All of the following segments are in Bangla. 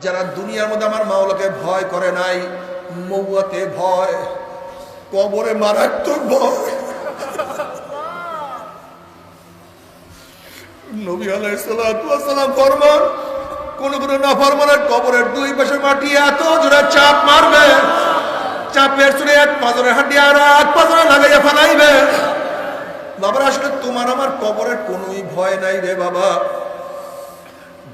যারা দুনিয়ার মধ্যে আমার মাওলাকে ভয় করে নাই, মৌয়াতে ভয়, কবরে মারাত্মক ভয়। নবী আলাইহিস সালাতু ওয়াস সালাম ফরমান, কোন নাফরমানের কবরের দুই পাশে মাটি এত জোরে চাপ মারবে, চাপের চুলে এক পাঁজরের হাড্ডি আর এক পাঁজরে লাগাইয়া ফেলাইবে। বাবার আসলে তোমার আমার কবরের কোনোই ভয় নাই রে বাবা।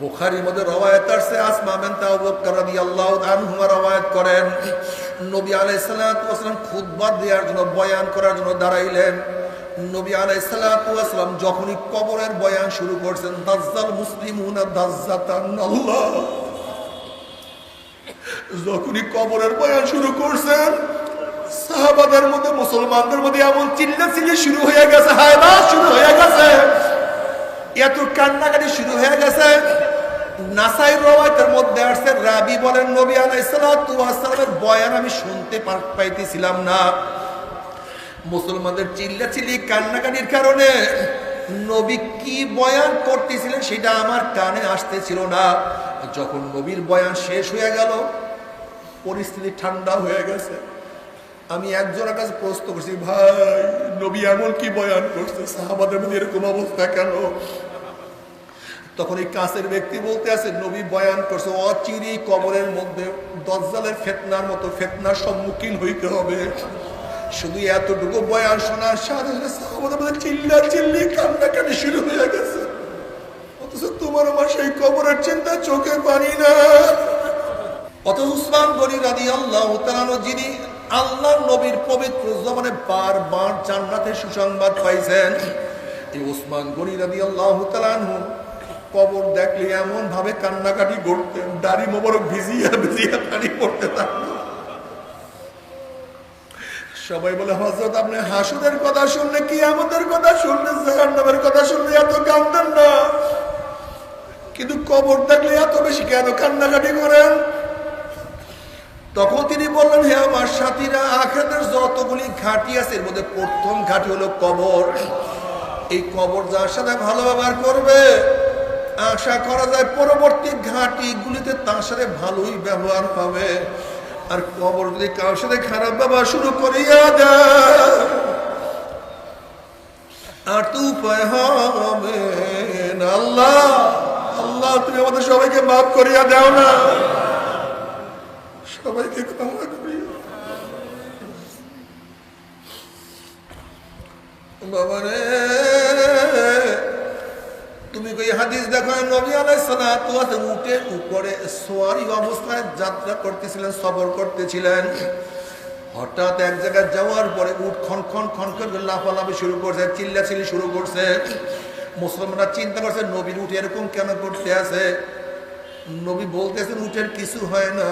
বুখারীর মধ্যে রওয়ায়াত আছে, আসমা বিনত আবু বকর রাদিয়াল্লাহু আনহুমা রওয়ায়াত করেন, নবী আলাইহিস সালাতু ওয়াস সালাম খুতবা দেওয়ার জন্য, বয়ান করার জন্য দাঁড়াইলেন। নবী আলাইহিস সালাতু ওয়াস সালাম যখনই কবরের বয়ান শুরু করছেন, দাজ্জাল মুসলিমুনা দাজ্জাতান আল্লাহ, যখনই কবরের বয়ান শুরু করছেন, সাহাবাদের মধ্যে, মুসলমানদের মধ্যে এমন চিল্লাচিল্লি শুরু হয়ে গেছে, হায়দার শুরু হয়ে গেছে, এত কান্নাকাটি শুরু হয়ে গেছে। নাসাই রওয়ায়াতের মধ্যে আসছে, রাবি বলেন নবী আলাইহিস সালাতু ওয়াস সালামের বয়ান আমি শুনতে পাইতেছিলাম না। মুসলমানদের চিল্লাচিল্লি কান্নাকাটির কারণে নবী কি বয়ান করতেছিলেন সেটা আমার কানে আসতেছিল না। যখন নবীর বয়ান শেষ হয়ে গেল, পরিস্থিতি ঠান্ডা হয়ে গেছে। আমি একজনের কাছে প্রশ্ন করছি, ভাই নবী এমন কি বয়ান করছে, সাহাবাদের মধ্যে এরকম অবস্থা কেন? তখন এই কাছের ব্যক্তি বলতে আছে, নবী বয়ান করছে অচিরি কবরের মধ্যে দাজ্জালের ফিতনার মতো ফিতনার সম্মুখীন হইতে হবে। শুধু এতটুকু বয়ান শোনার সাথে সাথে সাহাবাদের মধ্যে চিল্লাচিল্লি কান্নাকাটি শুরু হয়ে গেছে। অথচ তোমার আমার সেই কবরের চিন্তা চোখে পানি না। অথচ উসমান গনি রাদিয়াল্লাহু তাআলা, যিনি আল্লাহর নবীর পবিত্র জবানে বারবার জান্নাতের সুসংবাদ পাইছেন, এই উসমান গনি রাদিয়াল্লাহু তাআলা কবর দেখলে এমন ভাবে কান্নাকাটি করতেন, দাড়ি মোবারক ভিজিয়া ভিজিয়া পানি পড়তে থাকতো। সবাই বলে, হযরত আপনি হাসুদের কথা শুনলে, কিয়ামতের কথা শুনলে, জাহান্নামের কথা শুনলে এত কাঁদেন না, কিন্তু কবর দেখলে এত বেশি কেন কান্নাকাটি করেন? তখন তিনি বললেন, হে আমার সাথীরা, আখিরাতের যতগুলি ঘাঁটি আছে এর মধ্যে প্রথম ঘাঁটি হলো কবর। এই কবর যার সাথে ভালো ব্যবহার করবে, আশা করা যায় পরবর্তী ঘাঁটিগুলিতে তার সাথে ভালোই ব্যবহার হবে। আর কবর যদি কারোর সাথে খারাপ ব্যবহার শুরু করিয়া দেয়, আর তো উপায় হবে না। আল্লাহ আল্লাহ, তুমি আমাদের সবাইকে মাফ করিয়া দাও না, সবাইকে ক্ষমা করিও। বাবারে, তুমি কই হাদিস দেখো, নবী আলাইহিস সালাতু ওয়াস সালাম উটের উপরে সওয়ারি অবস্থায় যাত্রা করতেছিলেন, সফর করতেছিলেন। হঠাৎ এক জায়গায় যাওয়ার পরে উট খন খন খন করে লাফালাফি শুরু করছে, চিল্লাচিল্লি শুরু করছে। মুসলমানরা চিন্তা করছে, নবীর উট এরকম কেন করতে আছে? নবী বলতেছেন, উটের কিছু হয় না,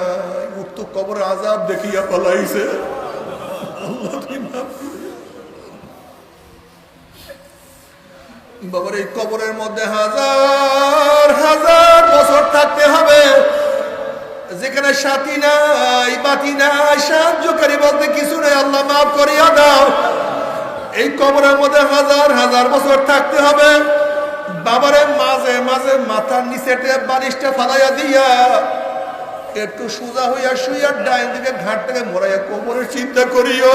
উট তো কবরের আযাব দেখিয়া পালাইছে। আল্লাহ কি মাফ করুন। বাবার এই কবরের মধ্যে হাজার হাজার বছর থাকতে হবে, যেখানে সাথী নাই, বাতি নাই, সাহায্যকারী বলতে কিছু নেই। আল্লাহ মাফ করিয়া দাও। এই কবরের মধ্যে হাজার হাজার বছর থাকতে হবে। বাবারে মাঝে মাঝে মাথার নিচে বালিশটা ফালাইয়া দিয়া একটু সোজা হইয়া শুইয়া ডাইন দিকে ঘাটটাকে মোড়াইয়া কবরের চিন্তা করিও।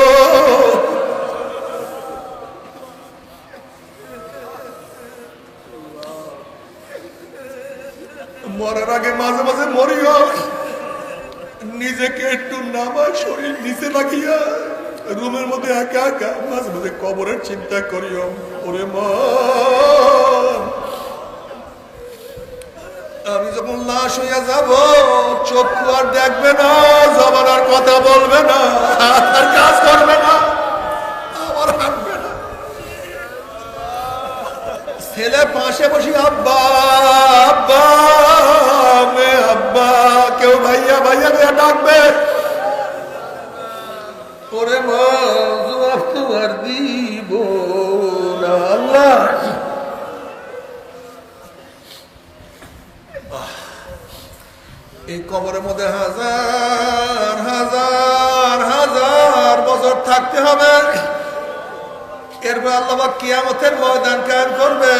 মরার আগে মাঝে মাঝে মরিও, নিজেকে একটু নামায় শরীর নিচে লাগিয়া রুমের মধ্যে একা একা মাঝে মাঝে কবরের চিন্তা করিও। ওরে মা, আমি যখন লাশ হইয়া যাব, চক্ষু আর দেখবে না, জবান আর কথা বলবে না, হাত আর কাজ করবে না, আমার হাঁটবে না। ছেলে পাশে বসি আব্বা আব্বা মে আব্বা, কেউ ভাইয়া ভাইয়া দিয়ে ডাকবে। ওরে মা, জবাব তো আর দিব না। আল্লাহ, এই কবরের মধ্যে হাজার হাজার হাজার বছর থাকতে হবে। এরপর আল্লাহ কিয়ামতের ময়দান কায়েম করবে।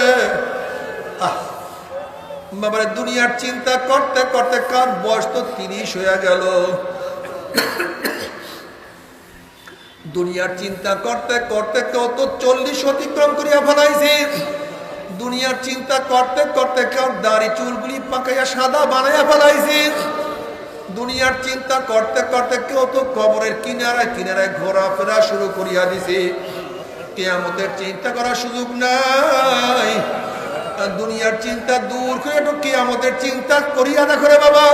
বাবার দুনিয়ার চিন্তা করতে করতে কার বয়স তো 30 হয়ে গেল। দুনিয়ার চিন্তা করতে করতে কেউ তো 40 অতিক্রম করিয়া ফেলাইছে। দুনিয়ার চিন্তা করতে করতে কেউ দাড়ি চুলগুলি পাকাইয়া সাদা বানাইয়া ফেলাইছে। দুনিয়ার চিন্তা করতে করতে কেউ তো কবরের কিনারায় কিনারায় ঘোরাফেরা শুরু করিয়া দিছে। কিয়ামতের চিন্তা করার সুযোগ নাই। দুনিয়ার চিন্তা দূর করে একটু কিয়ামতের চিন্তা করিয়া দেখো রে বাবা।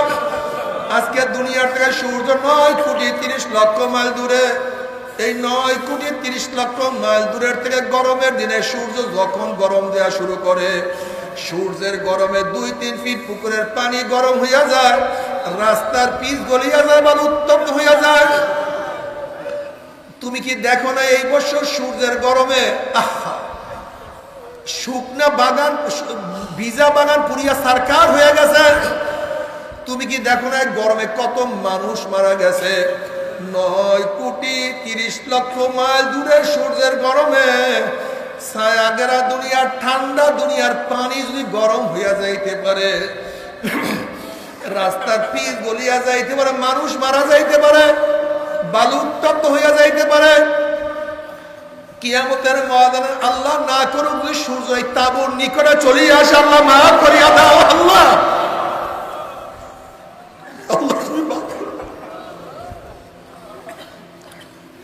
আজকে দুনিয়ার থেকে সূর্য 9 কোটি 30 লক্ষ মাইল দূরে। এই 9 কোটি 30 লক্ষ মাইল দূরের থেকে গরমের দিনে সূর্য যখন গরম দেওয়া শুরু করে, সূর্যের গরমে 2-3 ফিট পুকুরের পানি গরম হইয়া যায়, রাস্তার পিচ গলিয়া যায়, বালু উত্তপ্ত হইয়া যায়। তুমি কি দেখো না এই বছর সূর্যের গরমে শুকনা বাগান, ভিজা বাগান পুরিয়া সরকার হয়ে গেছে? তুমি কি দেখো না গরমে কত মানুষ মারা গেছে? 9 কোটি 30 লক্ষ মাইল দূরে সূর্যের গরমে ছায়াগেরা দুনিয়ার ঠান্ডা দুনিয়ার পানি যদি গরম হইয়া যাইতে পারে, রাস্তার পিচ গলিয়া যাইতে পারে, মানুষ মারা যাইতে পারে, বালু উত্তপ্ত হইয়া যাইতে পারে, কিয়ামতের ময়দানে আল্লাহ না করুক যদি সূর্য এই তাঁবুর নিকটে চলিয়া আসে, আল্লাহ মাফ করিয়া দাও। আল্লাহ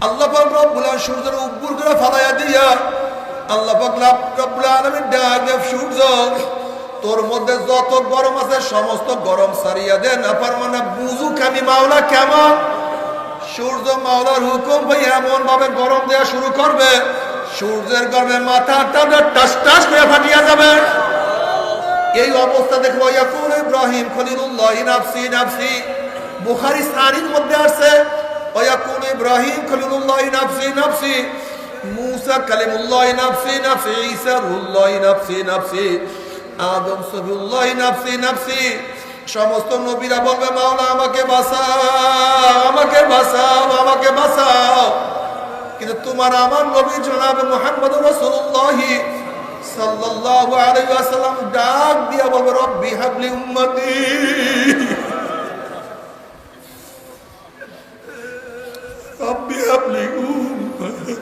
আল্লাহ পাক রব্বুল আলামিন সূর্যের উপর করে ফালাইয়া দিয়া আল্লাহ পাক রব্বুল আলামিন ডাক দেব, সূর্য তোর মধ্যে যত গরম আছে সমস্ত গরম সারিয়া দে, না পারবো না বুঝু আমি মাওলা কেমন। সূর্য মাওলার হুকুম ভাই এমন ভাবে গরম দেওয়া শুরু করবে, সূর্যের গরমে মাথা টাস টাস করে ফাটিয়া যাবে। এই অবস্থা দেখো, ইয়াকুল ইব্রাহিম খলিলুল্লাহ নাফসি নাফসি, বুখারী সাহিহর মধ্যে আছে ওয়াকুল ইব্রাহিম খলিলুল্লাহ নাফসি নাফসি, মুসা কালিমুল্লাহ নাফসি নাফসি, ঈসা রুহুল্লাহ নাফসি নাফসি, আদম সফিউল্লাহ নাফসি নাফসি। সমস্ত নবীরা বলবে মাওলা আমাকে বাঁচাও, আমাকে বাঁচাও, আমাকে বাঁচাও। কিন্তু তোমার আমার নবী জনাব মুহাম্মদুর রাসূলুল্লাহ সাল্লাল্লাহু আলাইহি ওয়াসাল্লাম ডাক দিয়া বলবে রব্বি হাবলি উম্মতি, রব্বি হাবলি উম্মতি,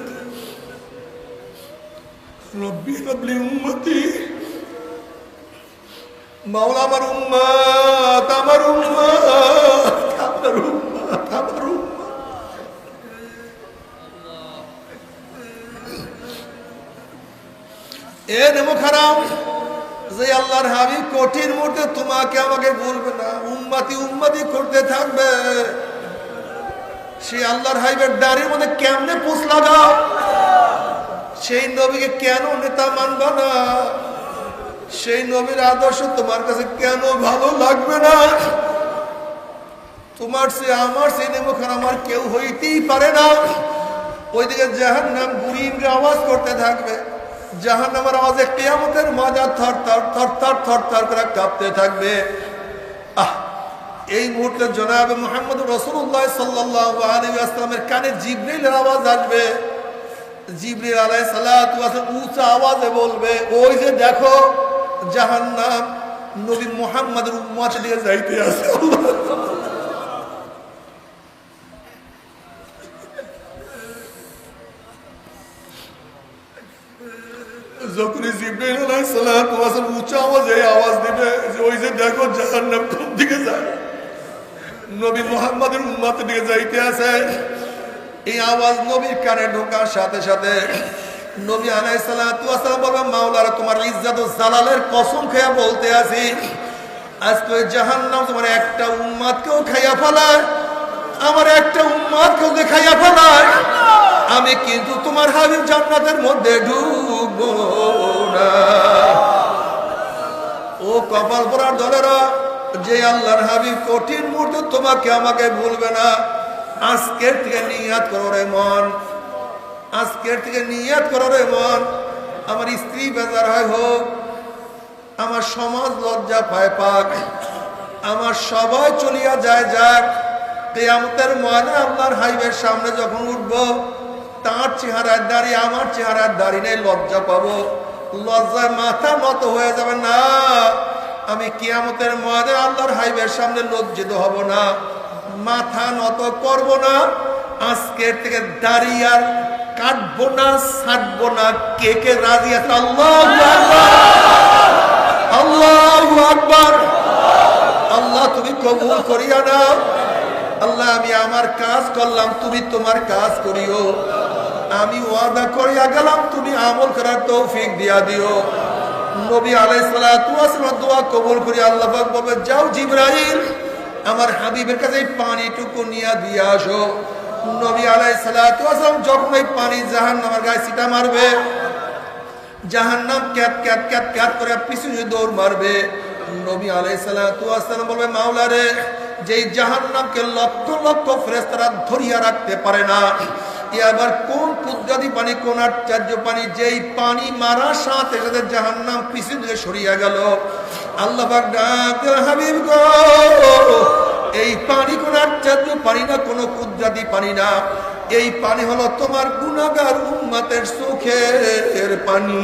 রব্বি হাবলি উম্মতি। মাওলা আমার উম্মত, আমার উম্মত, আমার উম্মত, আমার উম্মত। এ নেমো খারাপ যে আল্লাহর হাবিব কঠিন মুহূর্তে তোমাকে আমাকে বলবে না, উম্মতি উম্মতি করতে থাকবে। সেই আল্লাহর হাবিবের দাঁড়ির মধ্যে কেমনে পোষ লাগাও? সেই নবীকে কেন নেতা মানবা না? সেই নবীর আদর্শ তোমার কাছে কেন ভালো লাগবে না? তোমার সে আমার সেই নেমখান আমার কেউ হইতেই পারে না। ওইদিকে জাহান্নাম গুড়িয়ে আওয়াজ করতে থাকবে, জাহান্নামের আওয়াজে কিয়ামতের মাজা থর থর থর থর থর থর করে কাঁপতে থাকবে। এই মুহূর্তে জনাবে মুহাম্মদ রাসূলুল্লাহ সাল্লাল্লাহু আলাইহি ওয়াসাল্লামের কানে জিবরিলের আওয়াজ আসবে। জিবরিল আলাইহিস সালাতু ওয়াস উচ্চ আওয়াজে বলবে, ওই যে দেখো জাহান্নাম নবী মুহাম্মদের উম্মতের দিকে যাইতে আছে। যখনই জিবরিল আলাইহিস সালাতু ওয়াস উচ্চ আওয়াজে আওয়াজ দিবে যে ওই যে দেখো জাহান্নাম কোন দিকে যায়, নবী মুহাম্মদের উম্মতের দিকে যাইতে আছে, এই আওয়াজ নবীর কানে ঢোকার সাথে সাথে নবী আলাইহিস সালাতু ওয়াস সালাম বলবেন মাওলানা তোমার ইজ্জত ও জালালের কসম খেয়ে বলতে আছি, আজকে জাহান্নাম তোমার একটা উম্মতকেও খাইয়া ফেলায়, আমার একটা উম্মতকেও খাইয়া ফেলায়, আমি কিন্তু তোমার হাবিব জান্নাতের মধ্যে ঢুকবো না। ও কপাল পোড়ার দলেরা, যে আল্লাহর হাবিব কঠিন মুহূর্তে তোমাকে আমাকে ভুলবে না, আজকের থেকে নিয়াত করো রে মন, আজকের থেকে নিয়াত করো রে মন। আমার স্ত্রী বেজার হয় হোক, আমার সমাজ লজ্জা পায় পাক, আমার সবাই চলিয়া যায় যাক, কিয়ামতের ময়দানে আল্লাহর হাবিবের সামনে যখন উঠবো, তার চেহারার দাড়ি আমার চেহারার দাড়ি নেই, লজ্জা পাবো, লজ্জায় মাথা নত হয়ে যাবে না। আমি কিয়ামতের ময়দানে আল্লাহর হাইবের সামনে লজ্জিত হব না, মাথা নত করব না। আজকের থেকে দাড়ি আর কাটবো না, ছাড়বো না। কে কে রাজি আছে? আল্লাহু আকবার, আল্লাহু আকবার। আল্লাহ তুমি কবুল করিয়া নাও। আল্লাহ আমি আমার কাজ করলাম, তুমি তোমার কাজ করিও। আমি ওয়াদা করিয়া গেলাম, তুমি আমল করার তৌফিক দিয়া দিও। নবী আলাইহিস সালাতু ওয়াস সালাম দোয়া কবুল করি। আল্লাহ পাক বলে, যাও জিবরাইল, আমার হাবিবের কাছে এই পানিটুকু নিয়ে দিয়ে আসো। নবী আলাইহিস সালাতু ওয়াস সালাম যখন এই পানি জাহান্নামের গায়ে ছিটা মারবে, জাহান্নাম ক্যাত ক্যাত ক্যাত ক্যাত করে পিছনে দৌড় মারবে। নবী আলাইহিস সালাতু ওয়াস সালাম বলবে, মাওলা রে, যেই জাহান্নামকে লক্ষ লক্ষ ফেরেশতারা ধরিয়া রাখতে পারে না, এ আবার কোন কুদরতি পানি, কোন আশ্চর্য পানি, যেই পানি মারার সাথে সাথে জাহান্নাম পিছন দিকে সরিয়া গেল। আল্লাহ পাক ডাক দিলেন, হাবিব গো, এই পানি কোন আশ্চর্য পানি না, কোন কুদরতি পানি না, এই পানি হলো তোমার গুনাহগার উম্মতের চোখের পানি।